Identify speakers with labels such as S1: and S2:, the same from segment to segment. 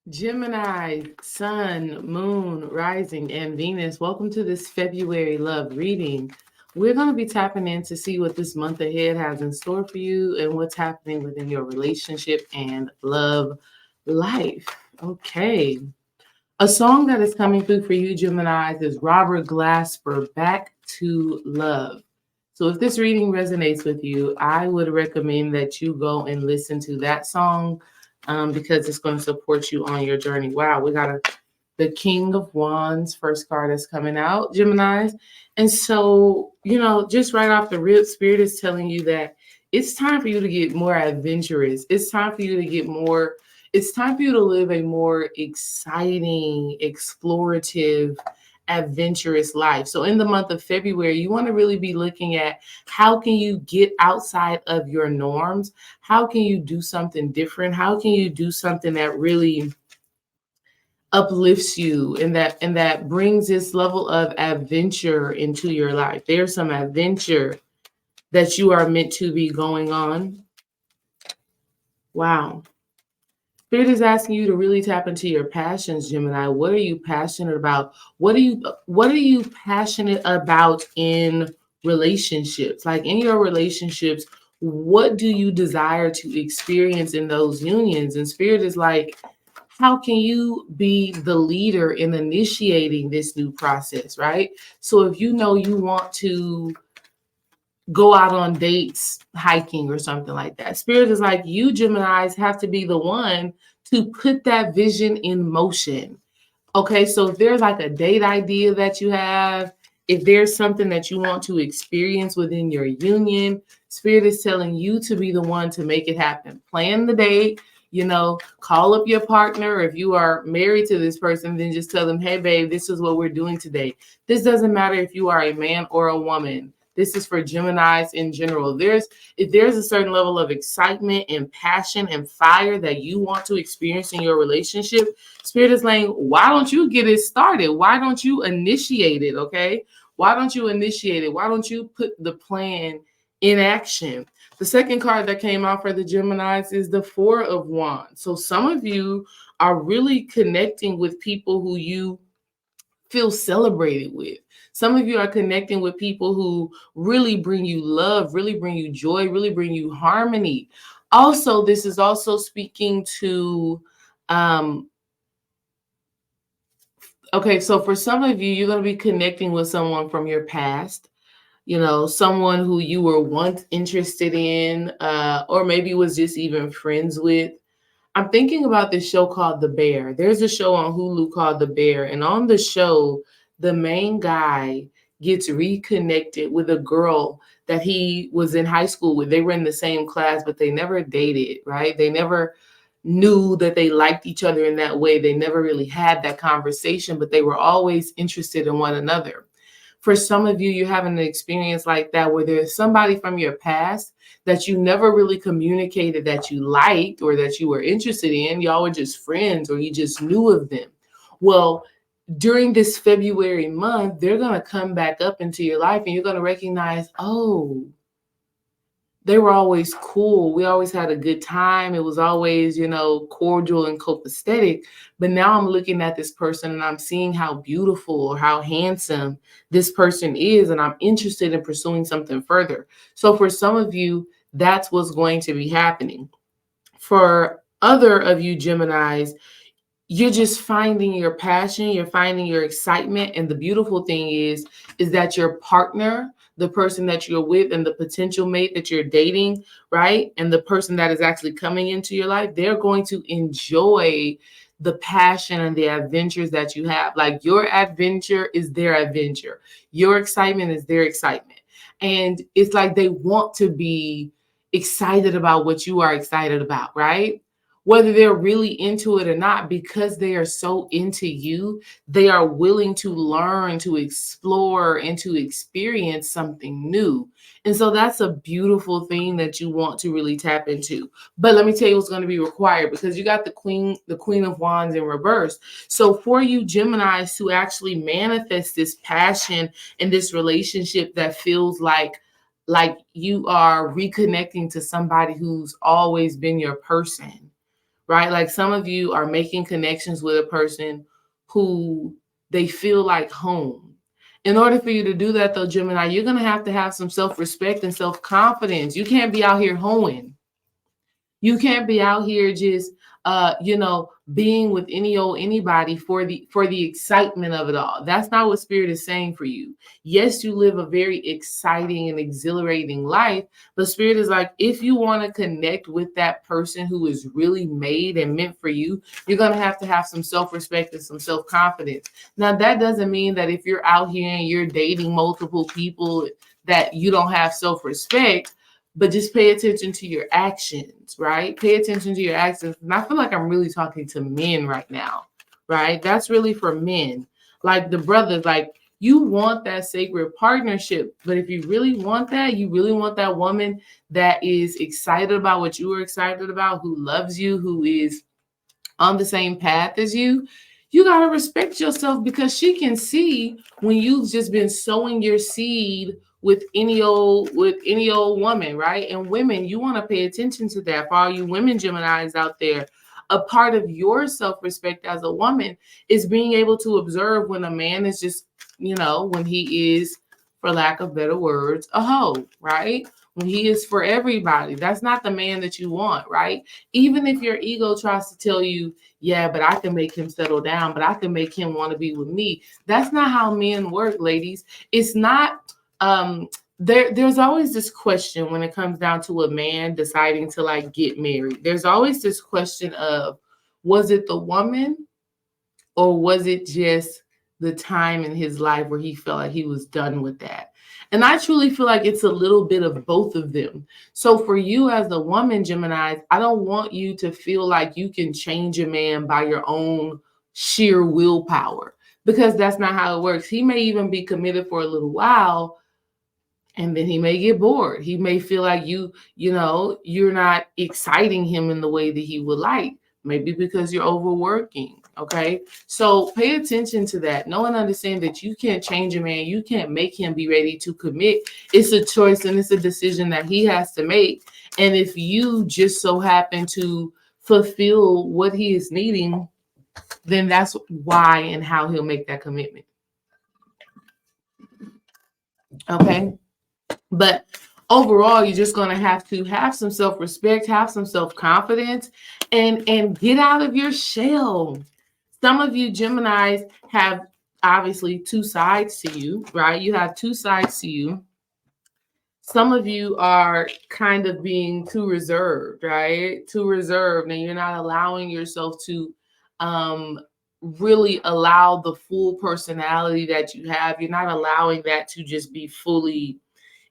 S1: Gemini, Sun, Moon, Rising, and Venus. Welcome to this February love reading. We're going to be tapping in to see what this month ahead has in store for you and what's happening within your relationship and love life. Okay. A song that is coming through for you, Geminis, is Robert Glasper, Back to Love. So if this reading resonates with you, I would recommend that you go and listen to that song because it's going to support you on your journey. Wow, we got the King of Wands first card that's coming out, Geminis. And so, just right off the rip, Spirit is telling you that it's time for you to get more adventurous. It's time for you to get more, it's time for you to live a more exciting, explorative, adventurous life. So in the month of February, you want to really be looking at how can you get outside of your norms? How can you do something different? How can you do something that really uplifts you and that brings this level of adventure into your life? There's some adventure that you are meant to be going on. Wow. Spirit is asking you to really tap into your passions, Gemini. What are you passionate about? What are you passionate about in relationships? Like in your relationships, what do you desire to experience in those unions? And Spirit is like, how can you be the leader in initiating this new process, right? So if you know you want to go out on dates, hiking, or something like that. Spirit is like, you Geminis have to be the one to put that vision in motion. Okay, so if there's like a date idea that you have, if there's something that you want to experience within your union, Spirit is telling you to be the one to make it happen. Plan the date, call up your partner. If you are married to this person, then just tell them, hey, babe, this is what we're doing today. This doesn't matter if you are a man or a woman. This is for Geminis in general. If there's a certain level of excitement and passion and fire that you want to experience in your relationship, Spirit is saying, why don't you get it started? Why don't you initiate it? Okay. Why don't you initiate it? Why don't you put the plan in action? The second card that came out for the Geminis is the Four of Wands. So some of you are really connecting with people who you feel celebrated with. Some of you are connecting with people who really bring you love, really bring you joy, really bring you harmony. Also, this is also speaking to um, okay, so for some of you, you're going to be connecting with someone from your past, someone who you were once interested in, or maybe was just even friends with. I'm thinking about this show called The Bear. There's a show on Hulu called The Bear, and on the show, the main guy gets reconnected with a girl that he was in high school with. They were in the same class, but they never dated, right? They never knew that they liked each other in that way. They never really had that conversation, but they were always interested in one another. For some of you, you're having an experience like that where there's somebody from your past that you never really communicated that you liked or that you were interested in. Y'all were just friends or you just knew of them. Well, during this February month, they're going to come back up into your life and you're going to recognize, oh, they were always cool. We always had a good time. It was always, cordial and copacetic. But now I'm looking at this person and I'm seeing how beautiful or how handsome this person is. And I'm interested in pursuing something further. So for some of you, that's what's going to be happening. For other of you Geminis, you're just finding your passion, you're finding your excitement. And the beautiful thing is that your partner, the person that you're with and the potential mate that you're dating, right? And the person that is actually coming into your life, they're going to enjoy the passion and the adventures that you have. Like your adventure is their adventure. Your excitement is their excitement. And it's like they want to be excited about what you are excited about, right? Whether they're really into it or not, because they are so into you, they are willing to learn, to explore, and to experience something new. And so that's a beautiful thing that you want to really tap into. But let me tell you what's going to be required, because you got the Queen of Wands in reverse. So for you Geminis to actually manifest this passion and this relationship that feels like you are reconnecting to somebody who's always been your person, right? Like some of you are making connections with a person who they feel like home. In order for you to do that, though, Gemini, you're going to have some self-respect and self-confidence. You can't be out here hoeing. You can't be out here just being with anybody for the excitement of it all. That's not what spirit is saying for you. Yes, you live a very exciting and exhilarating life, but spirit is like, if you want to connect with that person who is really made and meant for you, you're going to have some self-respect and some self-confidence. Now, that doesn't mean that if you're out here and you're dating multiple people that you don't have self-respect, but just pay attention to your actions, right? Pay attention to your actions. And I feel like I'm really talking to men right now, right? That's really for men. Like the brothers, like you want that sacred partnership. But if you really want that, you really want that woman that is excited about what you are excited about, who loves you, who is on the same path as you got to respect yourself, because she can see when you've just been sowing your seed with any old woman, right? And women, you want to pay attention to that. For all you women Geminis out there, a part of your self-respect as a woman is being able to observe when a man is just, when he is, for lack of better words, a hoe, right? When he is for everybody. That's not the man that you want, right? Even if your ego tries to tell you, yeah, but I can make him settle down, but I can make him want to be with me. That's not how men work, ladies. It's not. There's always this question when it comes down to a man deciding to like get married. There's always this question of, was it the woman or was it just the time in his life where he felt like he was done with that? And I truly feel like it's a little bit of both of them. So for you as a woman, Gemini, I don't want you to feel like you can change a man by your own sheer willpower, because that's not how it works. He may even be committed for a little while, and then he may get bored. He may feel like you're not exciting him in the way that he would like, maybe because you're overworking. Okay. So pay attention to that. Know and understand that you can't change a man. You can't make him be ready to commit. It's a choice and it's a decision that he has to make. And if you just so happen to fulfill what he is needing, then that's why and how he'll make that commitment. Okay. But overall, you're just going to have some self-respect, have some self-confidence, and get out of your shell. Some of you Geminis have obviously two sides to you, right? You have two sides to you. Some of you are kind of being too reserved, right? Too reserved, and you're not allowing yourself to really allow the full personality that you have. You're not allowing that to just be fully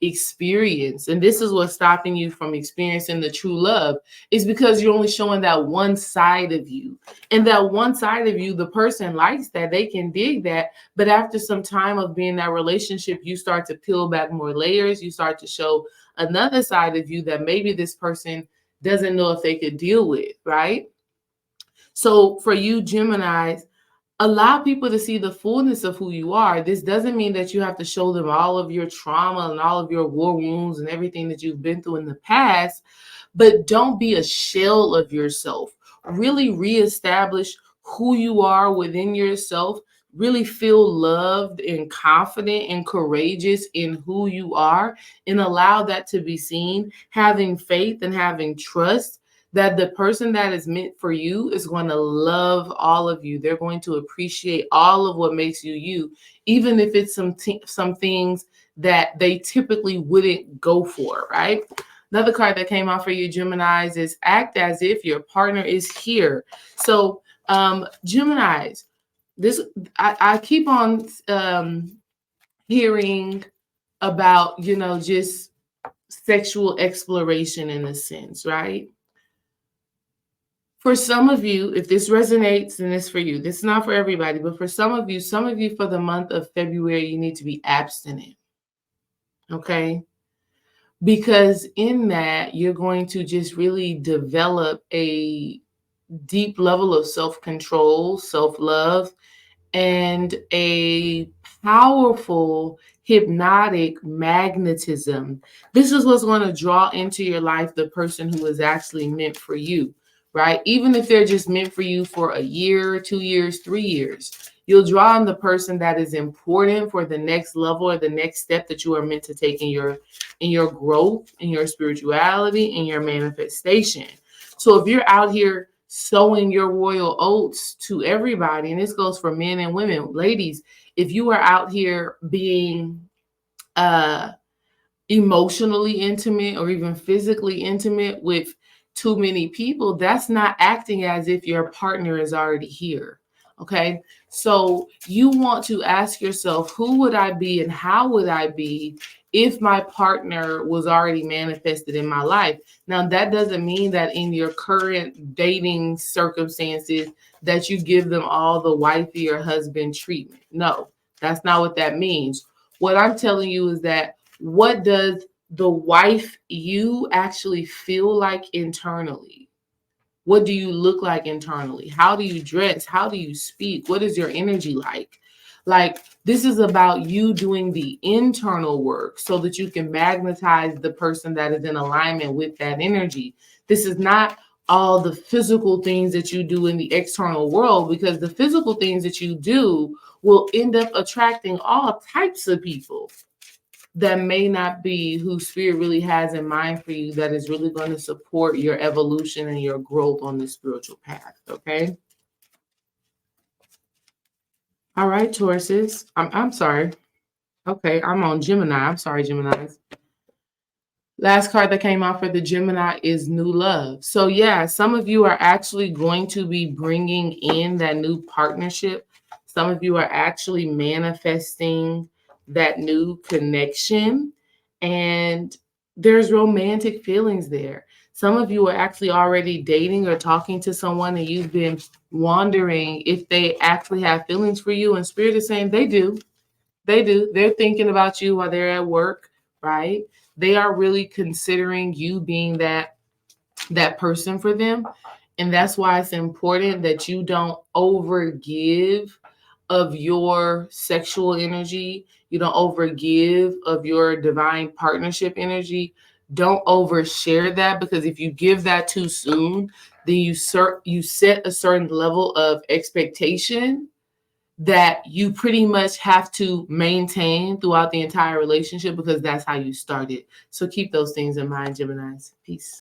S1: experience. And this is what's stopping you from experiencing the true love, is because you're only showing that one side of you. And that one side of you, the person likes that, they can dig that. But after some time of being in that relationship, you start to peel back more layers. You start to show another side of you that maybe this person doesn't know if they could deal with, right? So for you Geminis, allow people to see the fullness of who you are. This doesn't mean that you have to show them all of your trauma and all of your war wounds and everything that you've been through in the past, but don't be a shell of yourself. Really reestablish who you are within yourself. Really feel loved and confident and courageous in who you are, and allow that to be seen, having faith and having trust that the person that is meant for you is going to love all of you. They're going to appreciate all of what makes you you, even if it's some things that they typically wouldn't go for, right? Another card that came out for you Geminis is act as if your partner is here. So Geminis, this I keep on hearing about, just sexual exploration in a sense, right? For some of you, if this resonates, then it's for you. This is not for everybody, but for some of you for the month of February, you need to be abstinent. Okay? Because in that, you're going to just really develop a deep level of self-control, self-love, and a powerful hypnotic magnetism. This is what's going to draw into your life the person who is actually meant for you, right? Even if they're just meant for you for a year, 2 years, 3 years, you'll draw on the person that is important for the next level or the next step that you are meant to take in your growth, in your spirituality, in your manifestation. So if you're out here sowing your royal oats to everybody, and this goes for men and women, ladies, if you are out here being emotionally intimate or even physically intimate with too many people, that's not acting as if your partner is already here. Okay. So you want to ask yourself, who would I be and how would I be if my partner was already manifested in my life? Now, that doesn't mean that in your current dating circumstances that you give them all the wifey or husband treatment. No, that's not what that means. What I'm telling you is that what does the wife you actually feel like internally? What do you look like internally? How do you dress? How do you speak? What is your energy like? Like, this is about you doing the internal work so that you can magnetize the person that is in alignment with that energy. This is not all the physical things that you do in the external world, because the physical things that you do will end up attracting all types of people that may not be who spirit really has in mind for you, that is really going to support your evolution and your growth on the spiritual path. Okay. All right, Tauruses. I'm sorry. Okay, I'm on Gemini. I'm sorry, Gemini. Last card that came out for the Gemini is new love. So yeah, some of you are actually going to be bringing in that new partnership. Some of you are actually manifesting that new connection, and there's romantic feelings there. Some of you are actually already dating or talking to someone, and you've been wondering if they actually have feelings for you, and Spirit is saying they do. They do. They're thinking about you while they're at work, right? They are really considering you being that person for them. And that's why it's important that you don't overgive of your sexual energy. You don't overgive of your divine partnership energy. Don't overshare that, because if you give that too soon, then you set a certain level of expectation that you pretty much have to maintain throughout the entire relationship, because that's how you started. So keep those things in mind, Geminis. Peace.